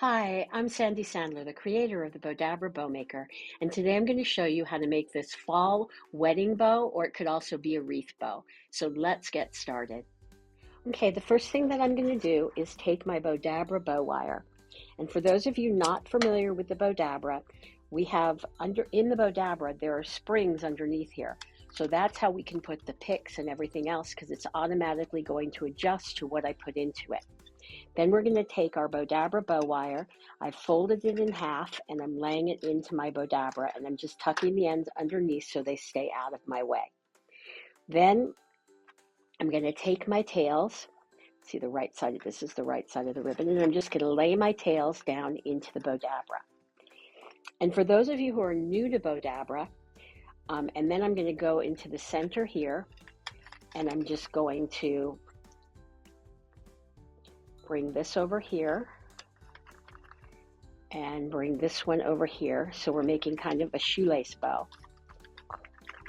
Hi, I'm Sandy Sandler, the creator of the Bowdabra Bow Maker, and today I'm going to show you how to make this fall wedding bow, or it could also be a wreath bow. So let's get started. Okay, the first thing that I'm going to do is take my Bowdabra Bow Wire. And for those of you not familiar with the Bowdabra, we have in the Bowdabra, there are springs underneath here. So that's how we can put the picks and everything else, because it's automatically going to adjust to what I put into it. Then we're going to take our Bowdabra bow wire. I've folded it in half and I'm laying it into my Bowdabra, and I'm just tucking the ends underneath so they stay out of my way. Then I'm going to take my tails. See, the right side, this is the right side of the ribbon, and I'm just going to lay my tails down into the Bowdabra. And for those of you who are new to Bowdabra, and then I'm going to go into the center here, and I'm just going to bring this over here and bring this one over here. So we're making kind of a shoelace bow.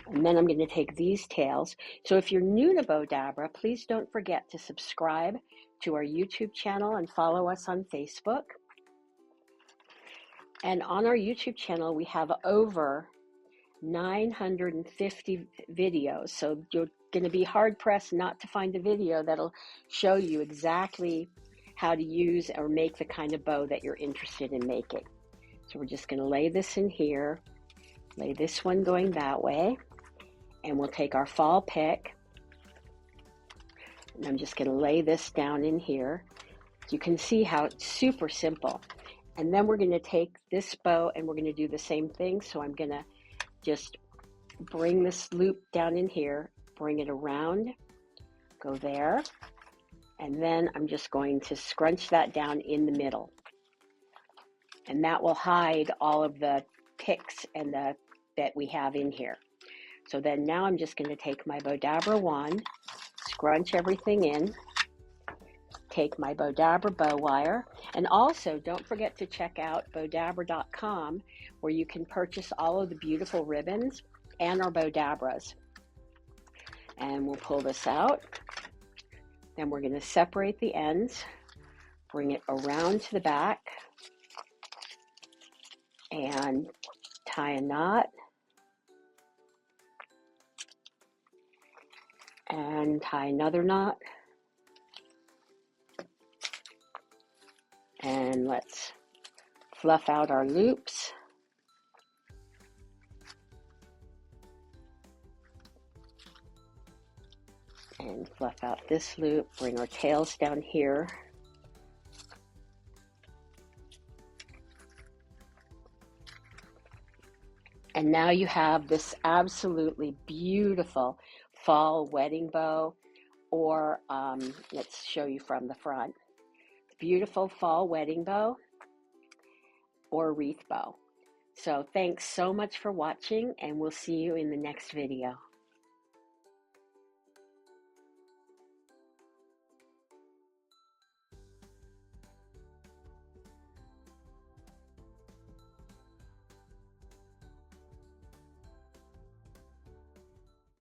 And then I'm going to take these tails. So if you're new to Bowdabra, please don't forget to subscribe to our YouTube channel and follow us on Facebook. And on our YouTube channel, we have over 950 videos. So you're going to be hard pressed not to find a video that'll show you exactly how to use or make the kind of bow that you're interested in making. So we're just going to lay this in here, lay this one going that way, and we'll take our fall pick, and I'm just going to lay this down in here. You can see how it's super simple. And then we're going to take this bow and we're going to do the same thing. So I'm going to just bring this loop down in here, bring it around, go there, and then I'm just going to scrunch that down in the middle. And that will hide all of the picks and that we have in here. So then now I'm just going to take my Bowdabra wand, scrunch everything in, take my Bowdabra bow wire, and also don't forget to check out Bowdabra.com, where you can purchase all of the beautiful ribbons and our Bowdabras. And we'll pull this out. Then we're going to separate the ends, bring it around to the back, and tie a knot, and tie another knot, and let's fluff out our loops. And fluff out this loop, bring our tails down here. And now you have this absolutely beautiful fall wedding bow, or let's show you from the front. Beautiful fall wedding bow or wreath bow. So thanks so much for watching, and we'll see you in the next video.